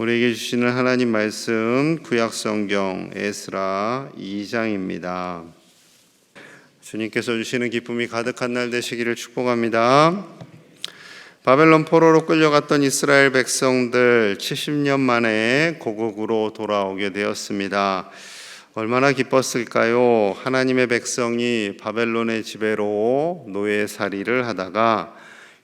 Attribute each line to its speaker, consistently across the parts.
Speaker 1: 우리에게 주시는 하나님 말씀 구약성경 에스라 2장입니다. 주님께서 주시는 기쁨이 가득한 날 되시기를 축복합니다. 바벨론 포로로 끌려갔던 이스라엘 백성들 70년 만에 고국으로 돌아오게 되었습니다. 얼마나 기뻤을까요? 하나님의 백성이 바벨론의 지배로 노예살이를 하다가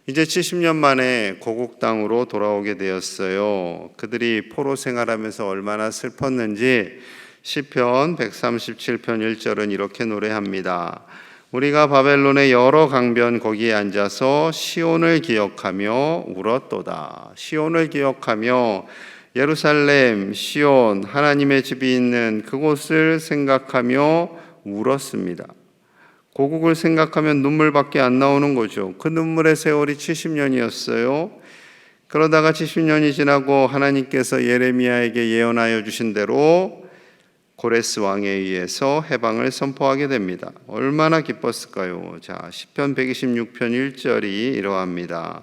Speaker 1: 이제 70년 만에 고국 땅으로 돌아오게 되었어요. 그들이 포로 생활하면서 얼마나 슬펐는지 시편 137편 1절은 이렇게 노래합니다. 우리가 바벨론의 여러 강변 거기에 앉아서 시온을 기억하며 울었도다. 시온을 기억하며 예루살렘, 시온, 하나님의 집이 있는 그곳을 생각하며 울었습니다. 고국을 생각하면 눈물밖에 안 나오는 거죠. 그 눈물의 세월이 70년이었어요. 그러다가 70년이 지나고 하나님께서 예레미야에게 예언하여 주신 대로 고레스 왕에 의해서 해방을 선포하게 됩니다. 얼마나 기뻤을까요? 자, 시편 126편 1절이 이러합니다.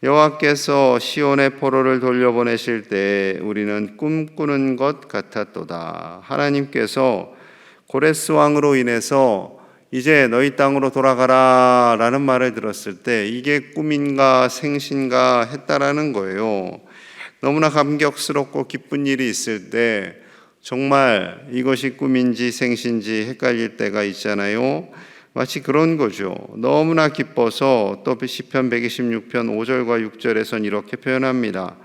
Speaker 1: 여호와께서 시온의 포로를 돌려보내실 때 우리는 꿈꾸는 것 같았도다. 하나님께서 고레스 왕으로 인해서 이제 너희 땅으로 돌아가라 라는 말을 들었을 때 이게 꿈인가 생신가 했다라는 거예요. 너무나 감격스럽고 기쁜 일이 있을 때 정말 이것이 꿈인지 생신지 헷갈릴 때가 있잖아요. 마치 그런 거죠. 너무나 기뻐서 또 시편 126편 5절과 6절에선 이렇게 표현합니다.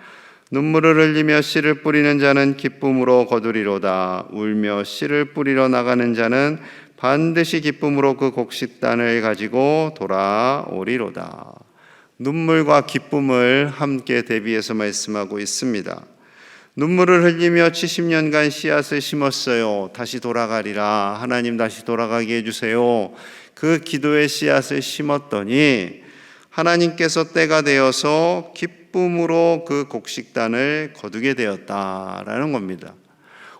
Speaker 1: 눈물을 흘리며 씨를 뿌리는 자는 기쁨으로 거두리로다. 울며 씨를 뿌리러 나가는 자는 반드시 기쁨으로 그 곡식단을 가지고 돌아오리로다. 눈물과 기쁨을 함께 대비해서 말씀하고 있습니다. 눈물을 흘리며 70년간 씨앗을 심었어요. 다시 돌아가리라. 하나님 다시 돌아가게 해주세요. 그 기도의 씨앗을 심었더니 하나님께서 때가 되어서 기쁨으로 그 곡식단을 거두게 되었다라는 겁니다.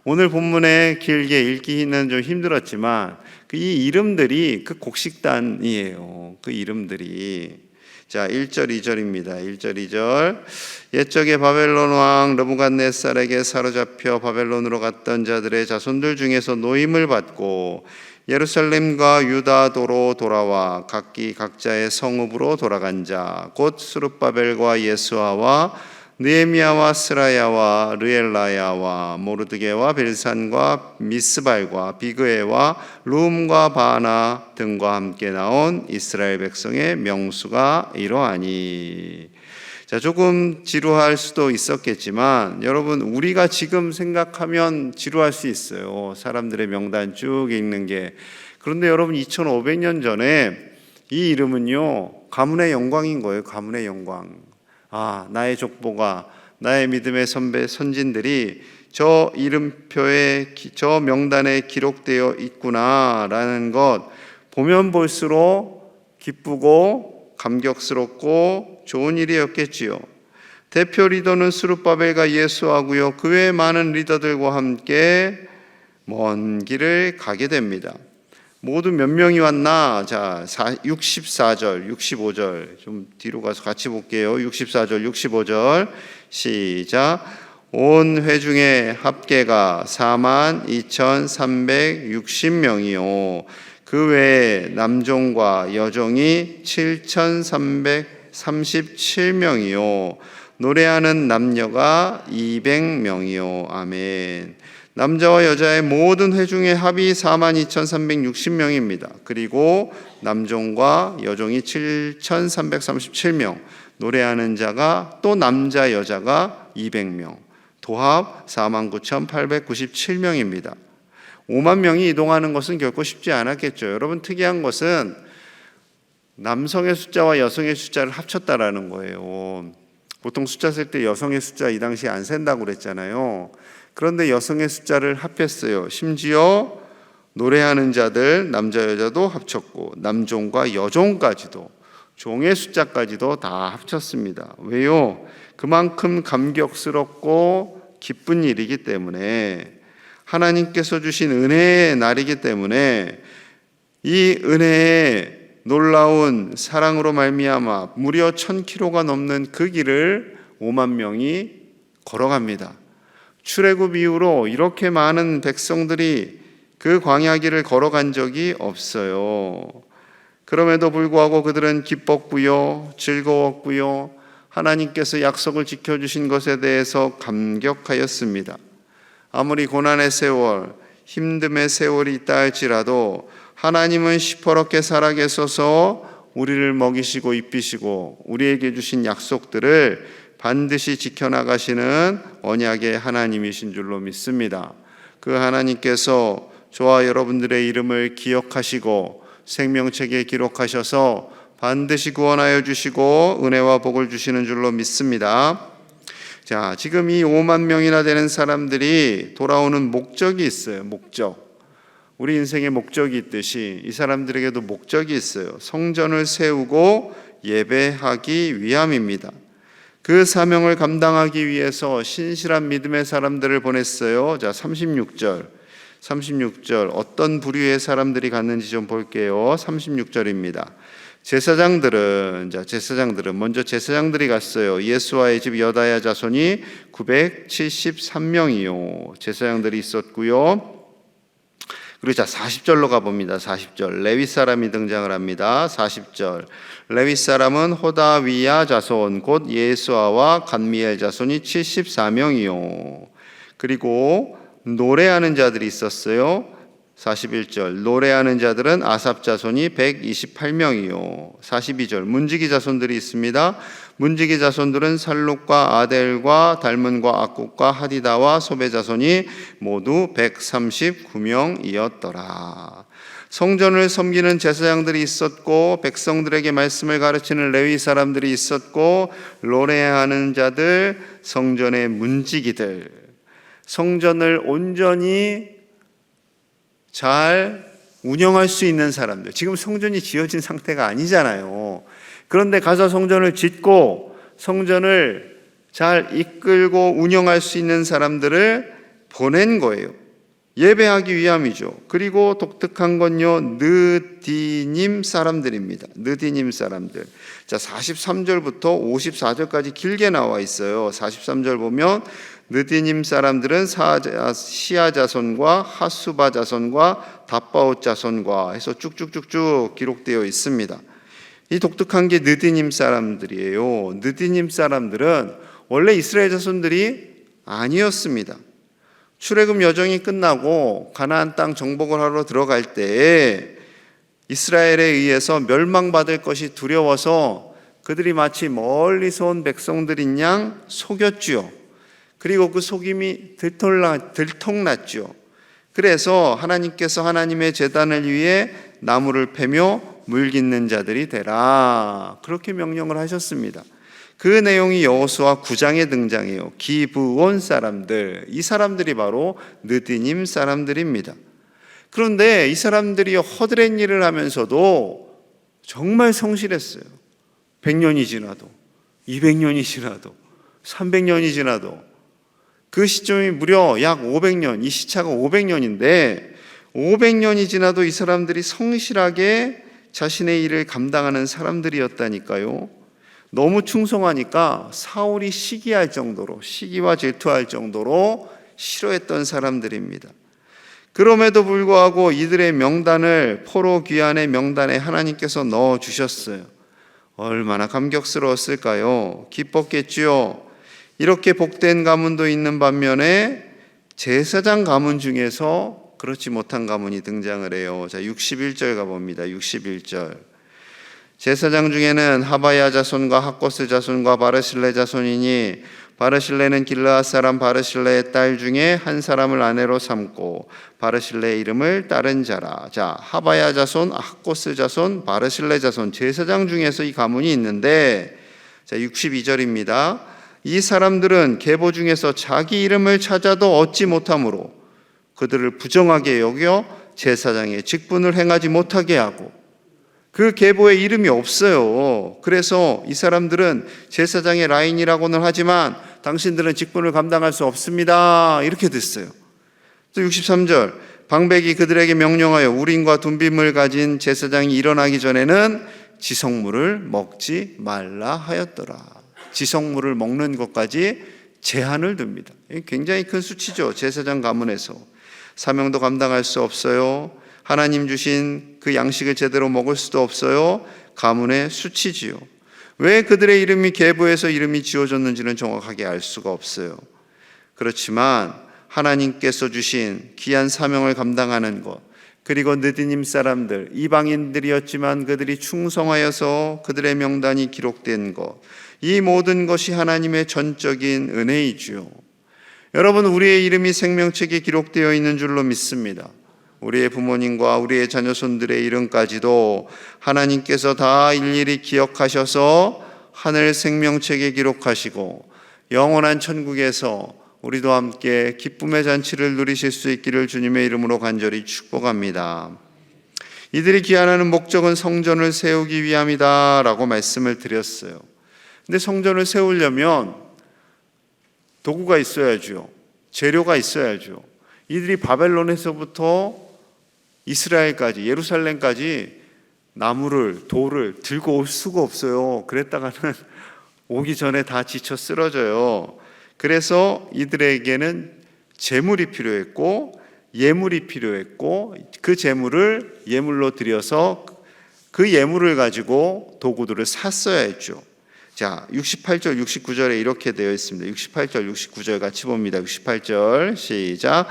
Speaker 1: 오늘 본문에 길게 읽기는 좀 힘들었지만 이 이름들이 그 곡식단이에요. 그 이름들이. 자, 1절 2절입니다. 1절 2절. 옛적에 바벨론 왕 느부갓네살에게 사로잡혀 바벨론으로 갔던 자들의 자손들 중에서 노임을 받고 예루살렘과 유다도로 돌아와 각기 각자의 성읍으로 돌아간 자 곧 스룹바벨과 예수아와 느헤미야와 스라야와 르엘라야와 모르드게와 빌산과 미스발과 비그에와 룸과 바나 등과 함께 나온 이스라엘 백성의 명수가 이러하니. 자, 조금 지루할 수도 있었겠지만 여러분, 우리가 지금 생각하면 지루할 수 있어요. 사람들의 명단 쭉 읽는 게. 그런데 여러분, 2500년 전에 이 이름은요 가문의 영광인 거예요. 가문의 영광. 나의 족보가, 나의 믿음의 선진들이 저 이름표에, 저 명단에 기록되어 있구나라는 것 보면 볼수록 기쁘고 감격스럽고 좋은 일이었겠지요. 대표 리더는 스룹바벨과 예수아고요. 그 외에 많은 리더들과 함께 먼 길을 가게 됩니다. 모두 몇 명이 왔나? 자, 64절, 65절 좀 뒤로 가서 같이 볼게요. 64절, 65절 시작. 온 회중의 합계가 42,360명이요 그 외에 남종과 여종이 7,337명이요 노래하는 남녀가 200명이요 아멘. 남자와 여자의 모든 회중의 합이 42,360명입니다. 그리고 남종과 여종이 7,337명, 노래하는 자가 또 남자 여자가 200명, 도합 49,897명입니다. 5만 명이 이동하는 것은 결코 쉽지 않았겠죠. 여러분, 특이한 것은 남성의 숫자와 여성의 숫자를 합쳤다라는 거예요. 보통 숫자 셀 때 여성의 숫자 이 당시에 안 센다고 그랬잖아요. 그런데 여성의 숫자를 합했어요. 심지어 노래하는 자들 남자 여자도 합쳤고 남종과 여종까지도, 종의 숫자까지도 다 합쳤습니다. 왜요? 그만큼 감격스럽고 기쁜 일이기 때문에, 하나님께서 주신 은혜의 날이기 때문에 이 은혜의 놀라운 사랑으로 말미암아 무려 1000km가 넘는 그 길을 5만 명이 걸어갑니다. 출애굽 이후로 이렇게 많은 백성들이 그 광야길을 걸어간 적이 없어요. 그럼에도 불구하고 그들은 기뻤고요, 즐거웠고요, 하나님께서 약속을 지켜주신 것에 대해서 감격하였습니다. 아무리 고난의 세월, 힘듦의 세월이 있다 할지라도 하나님은 시퍼렇게 살아계셔서 우리를 먹이시고 입히시고 우리에게 주신 약속들을 반드시 지켜나가시는 언약의 하나님이신 줄로 믿습니다. 그 하나님께서 저와 여러분들의 이름을 기억하시고 생명책에 기록하셔서 반드시 구원하여 주시고 은혜와 복을 주시는 줄로 믿습니다. 자, 지금 이 5만 명이나 되는 사람들이 돌아오는 목적이 있어요. 목적. 우리 인생에 목적이 있듯이 이 사람들에게도 목적이 있어요. 성전을 세우고 예배하기 위함입니다. 그 사명을 감당하기 위해서 신실한 믿음의 사람들을 보냈어요. 자, 36절 어떤 부류의 사람들이 갔는지 좀 볼게요. 36절입니다. 제사장들은 먼저 제사장들이 갔어요. 예수와의 집 여다야 자손이 973명이요. 제사장들이 있었고요. 그리고 자 40절로 가봅니다. 40절 레위 사람이 등장을 합니다. 40절 레위 사람은 호다위야 자손 곧 예수아와 간미엘 자손이 74명이요. 그리고 노래하는 자들이 있었어요. 41절 노래하는 자들은 아삽 자손이 128명이요. 42절 문지기 자손들이 있습니다. 문지기 자손들은 살룩과 아델과 달문과 악국과 하디다와 소베 자손이 모두 139명이었더라. 성전을 섬기는 제사장들이 있었고 백성들에게 말씀을 가르치는 레위 사람들이 있었고 노래하는 자들, 성전의 문지기들, 성전을 온전히 잘 운영할 수 있는 사람들. 지금 성전이 지어진 상태가 아니잖아요. 그런데 가서 성전을 짓고 성전을 잘 이끌고 운영할 수 있는 사람들을 보낸 거예요. 예배하기 위함이죠. 그리고 독특한 건요, 느디님 사람들입니다. 느디님 사람들. 자, 43절부터 54절까지 길게 나와 있어요. 43절 보면 느디님 사람들은 시아 자손과 하수바 자손과 답바옷 자손과 해서 쭉쭉쭉쭉 기록되어 있습니다. 이 독특한 게 느디님 사람들이에요. 느디님 사람들은 원래 이스라엘 자손들이 아니었습니다. 출애굽 여정이 끝나고 가나안 땅 정복을 하러 들어갈 때에 이스라엘에 의해서 멸망받을 것이 두려워서 그들이 마치 멀리서 온 백성들인 양 속였지요. 그리고 그 속임이 들통났죠. 그래서 하나님께서 하나님의 제단을 위해 나무를 패며 물 깃는 자들이 되라, 그렇게 명령을 하셨습니다. 그 내용이 여호수아 9장에 등장해요. 기브온 사람들, 이 사람들이 바로 느디님 사람들입니다. 그런데 이 사람들이 허드렛 일을 하면서도 정말 성실했어요. 100년이 지나도 200년이 지나도 300년이 지나도 그 시점이 무려 약 500년, 이 시차가 500년인데 500년이 지나도 이 사람들이 성실하게 자신의 일을 감당하는 사람들이었다니까요. 너무 충성하니까 사울이 시기와 질투할 정도로 싫어했던 사람들입니다. 그럼에도 불구하고 이들의 명단을 포로 귀환의 명단에 하나님께서 넣어주셨어요. 얼마나 감격스러웠을까요? 기뻤겠지요. 이렇게 복된 가문도 있는 반면에 제사장 가문 중에서 그렇지 못한 가문이 등장을 해요. 자, 61절 가봅니다. 61절. 제사장 중에는 하바야 자손과 학고스 자손과 바르실레 자손이니 바르실레는 길르앗 사람 바르실레의 딸 중에 한 사람을 아내로 삼고 바르실레의 이름을 따른 자라. 자, 하바야 자손, 학고스 자손, 바르실레 자손, 제사장 중에서 이 가문이 있는데, 자, 62절입니다. 이 사람들은 계보 중에서 자기 이름을 찾아도 얻지 못하므로 그들을 부정하게 여겨 제사장의 직분을 행하지 못하게 하고, 그 계보에 이름이 없어요. 그래서 이 사람들은 제사장의 라인이라고는 하지만 당신들은 직분을 감당할 수 없습니다, 이렇게 됐어요. 또 63절, 방백이 그들에게 명령하여 우린과 둠빔을 가진 제사장이 일어나기 전에는 지성물을 먹지 말라 하였더라. 지성물을 먹는 것까지 제한을 둡니다. 굉장히 큰 수치죠. 제사장 가문에서 사명도 감당할 수 없어요. 하나님 주신 그 양식을 제대로 먹을 수도 없어요. 가문의 수치지요. 왜 그들의 이름이 계보에서 이름이 지어졌는지는 정확하게 알 수가 없어요. 그렇지만 하나님께서 주신 귀한 사명을 감당하는 것, 그리고 느디님 사람들, 이방인들이었지만 그들이 충성하여서 그들의 명단이 기록된 것, 이 모든 것이 하나님의 전적인 은혜이지요. 여러분, 우리의 이름이 생명책에 기록되어 있는 줄로 믿습니다. 우리의 부모님과 우리의 자녀손들의 이름까지도 하나님께서 다 일일이 기억하셔서 하늘 생명책에 기록하시고 영원한 천국에서 우리도 함께 기쁨의 잔치를 누리실 수 있기를 주님의 이름으로 간절히 축복합니다. 이들이 귀환하는 목적은 성전을 세우기 위함이다 라고 말씀을 드렸어요. 근데 성전을 세우려면 도구가 있어야죠. 재료가 있어야죠. 이들이 바벨론에서부터 이스라엘까지, 예루살렘까지 나무를, 돌을 들고 올 수가 없어요. 그랬다가는 오기 전에 다 지쳐 쓰러져요. 그래서 이들에게는 제물이 필요했고 예물이 필요했고 그 제물을 예물로 드려서 그 예물을 가지고 도구들을 샀어야 했죠. 자, 68절, 69절에 이렇게 되어 있습니다. 68절, 69절 같이 봅니다. 68절 시작.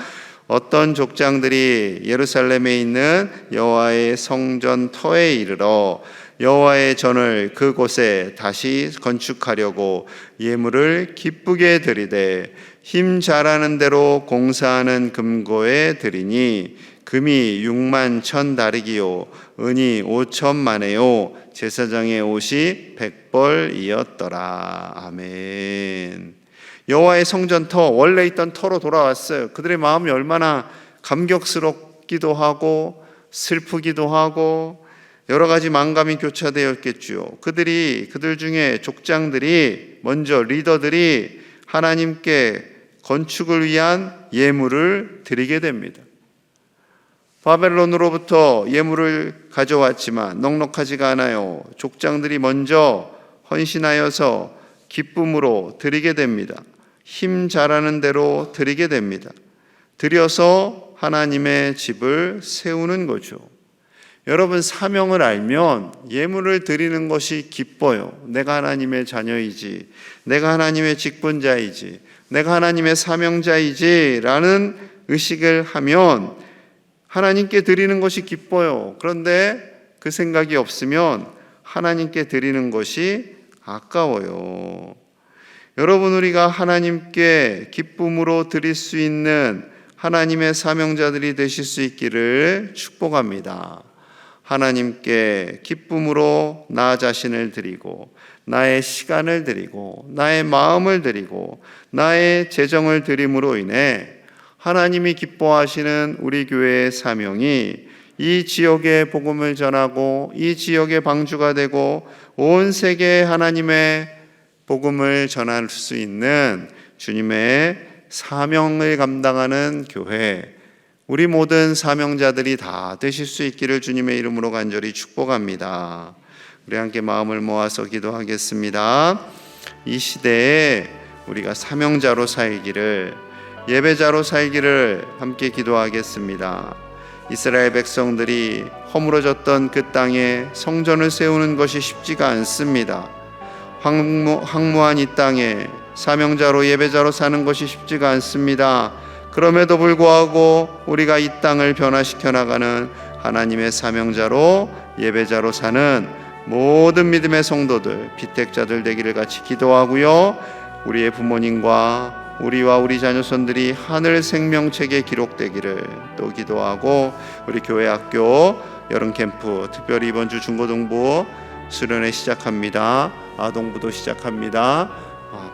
Speaker 1: 어떤 족장들이 예루살렘에 있는 여호와의 성전 터에 이르러 여호와의 전을 그곳에 다시 건축하려고 예물을 기쁘게 드리되 힘 잘하는 대로 공사하는 금고에 드리니 금이 6만 1,000 다리기요 은이 5천만에요 제사장의 옷이 100벌이었더라. 아멘. 여호와의 성전 터, 원래 있던 터로 돌아왔어요. 그들의 마음이 얼마나 감격스럽기도 하고 슬프기도 하고 여러 가지 만감이 교차되었겠죠. 그들 중에 족장들이 먼저 리더들이 하나님께 건축을 위한 예물을 드리게 됩니다. 바벨론으로부터 예물을 가져왔지만 넉넉하지가 않아요. 족장들이 먼저 헌신하여서 기쁨으로 드리게 됩니다. 힘 잘하는 대로 드리게 됩니다. 드려서 하나님의 집을 세우는 거죠. 여러분, 사명을 알면 예물을 드리는 것이 기뻐요. 내가 하나님의 자녀이지, 내가 하나님의 직분자이지, 내가 하나님의 사명자이지 라는 의식을 하면 하나님께 드리는 것이 기뻐요. 그런데 그 생각이 없으면 하나님께 드리는 것이 아까워요. 여러분, 우리가 하나님께 기쁨으로 드릴 수 있는 하나님의 사명자들이 되실 수 있기를 축복합니다. 하나님께 기쁨으로 나 자신을 드리고 나의 시간을 드리고 나의 마음을 드리고 나의 재정을 드림으로 인해 하나님이 기뻐하시는 우리 교회의 사명이 이 지역에 복음을 전하고 이 지역의 방주가 되고 온 세계에 하나님의 복음을 전할 수 있는 주님의 사명을 감당하는 교회, 우리 모든 사명자들이 다 되실 수 있기를 주님의 이름으로 간절히 축복합니다. 우리 함께 마음을 모아서 기도하겠습니다. 이 시대에 우리가 사명자로 살기를, 예배자로 살기를 함께 기도하겠습니다. 이스라엘 백성들이 허물어졌던 그 땅에 성전을 세우는 것이 쉽지가 않습니다. 황무한 이 땅에 사명자로 예배자로 사는 것이 쉽지가 않습니다. 그럼에도 불구하고 우리가 이 땅을 변화시켜 나가는 하나님의 사명자로 예배자로 사는 모든 믿음의 성도들, 피택자들 되기를 같이 기도하고요. 우리의 부모님과 우리와 우리 자녀손들이 하늘 생명책에 기록되기를 또 기도하고, 우리 교회 학교 여름 캠프, 특별히 이번 주 중고등부 수련회 시작합니다. 아동부도 시작합니다.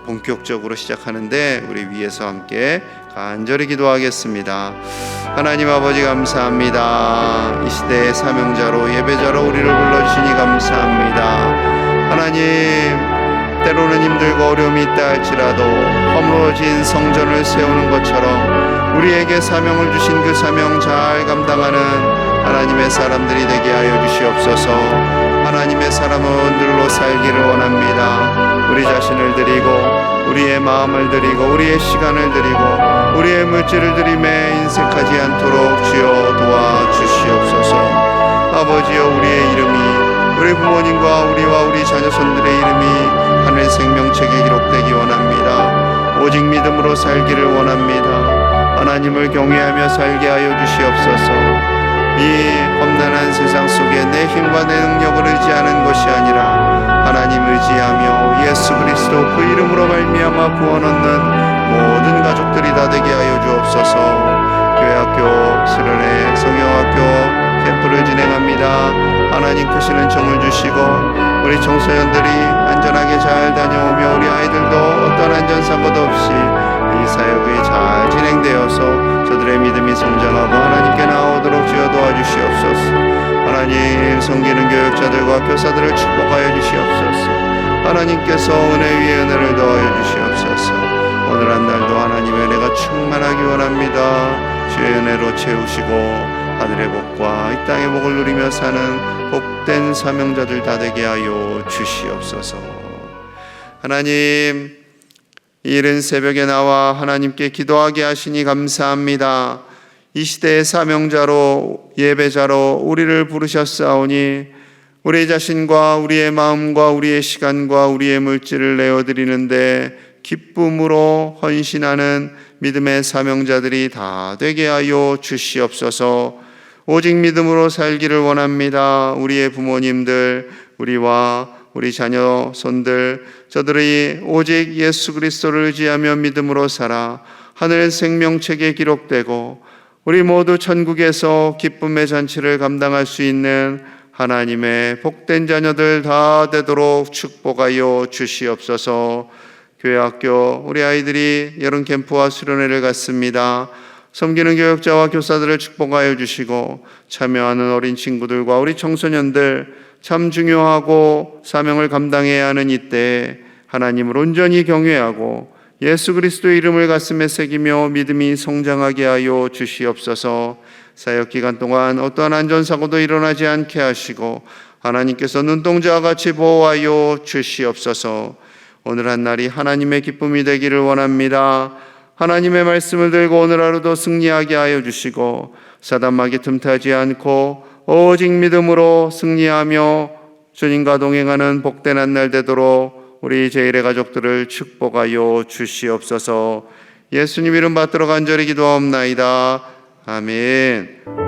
Speaker 1: 본격적으로 시작하는데 우리 위에서 함께 간절히 기도하겠습니다. 하나님 아버지, 감사합니다. 이 시대의 사명자로 예배자로 우리를 불러주시니 감사합니다. 하나님, 때로는 힘들고 어려움이 있다 할지라도 허물어진 성전을 세우는 것처럼 우리에게 사명을 주신 그 사명 잘 감당하는 하나님의 사람들이 되게 하여 주시옵소서. 하나님의 사람들로 살기를 원합니다. 우리 자신을 드리고 우리의 마음을 드리고 우리의 시간을 드리고 우리의 물질을 드림에 인색하지 않도록 주여 도와주시옵소서. 아버지여, 우리의 이름이, 우리 부모님과 우리와 우리 자녀손들의 이름이 하늘 생명책에 기록되기 원합니다. 오직 믿음으로 살기를 원합니다. 하나님을 경외하며 살게 하여 주시옵소서. 이 험난한 세상 속에 내 힘과 내 능력을 의지하는 것이 아니라 하나님 의지하며 예수 그리스도 그 이름으로 말미암아 구원 얻는 모든 가족들이 다 되게 하여 주옵소서. 교회학교 수련회 성경학교 캠프를 진행합니다. 하나님 크시는 정을 주시고 우리 청소년들이 안전하게 잘 다녀오며 우리 아이들도 어떤 안전사고도 없이 이 사역이 잘 진행되어서 저들의 믿음이 성장하고 하나님께 나오도록 주여 도와주시옵소서. 하나님, 섬기는 교육자들과 교사들을 축복하여 주시옵소서. 하나님께서 은혜 위에 은혜를 더하여 주시옵소서. 오늘 한 날도 하나님의 은혜가 충만하기 원합니다. 주의 은혜로 채우시고 하늘의 복과 이 땅의 복을 누리며 사는 복된 사명자들 다 되게 하여 주시옵소서. 하나님, 이른 새벽에 나와 하나님께 기도하게 하시니 감사합니다. 이 시대의 사명자로 예배자로 우리를 부르셨사오니 우리 자신과 우리의 마음과 우리의 시간과 우리의 물질을 내어드리는데 기쁨으로 헌신하는 믿음의 사명자들이 다 되게 하여 주시옵소서. 오직 믿음으로 살기를 원합니다. 우리의 부모님들, 우리와 우리 자녀 손들, 저들이 오직 예수 그리스도를 의지하며 믿음으로 살아 하늘 생명책에 기록되고 우리 모두 천국에서 기쁨의 잔치를 감당할 수 있는 하나님의 복된 자녀들 다 되도록 축복하여 주시옵소서. 교회학교 우리 아이들이 여름 캠프와 수련회를 갔습니다. 섬기는 교육자와 교사들을 축복하여 주시고 참여하는 어린 친구들과 우리 청소년들 참 중요하고 사명을 감당해야 하는 이때에 하나님을 온전히 경외하고 예수 그리스도의 이름을 가슴에 새기며 믿음이 성장하게 하여 주시옵소서. 사역기간 동안 어떠한 안전사고도 일어나지 않게 하시고 하나님께서 눈동자와 같이 보호하여 주시옵소서. 오늘 한 날이 하나님의 기쁨이 되기를 원합니다. 하나님의 말씀을 들고 오늘 하루도 승리하게 하여 주시고 사단마귀 틈타지 않고 오직 믿음으로 승리하며 주님과 동행하는 복된 한 날 되도록 우리 제1의 가족들을 축복하여 주시옵소서. 예수님 이름 받들어 간절히 기도하옵나이다. 아멘.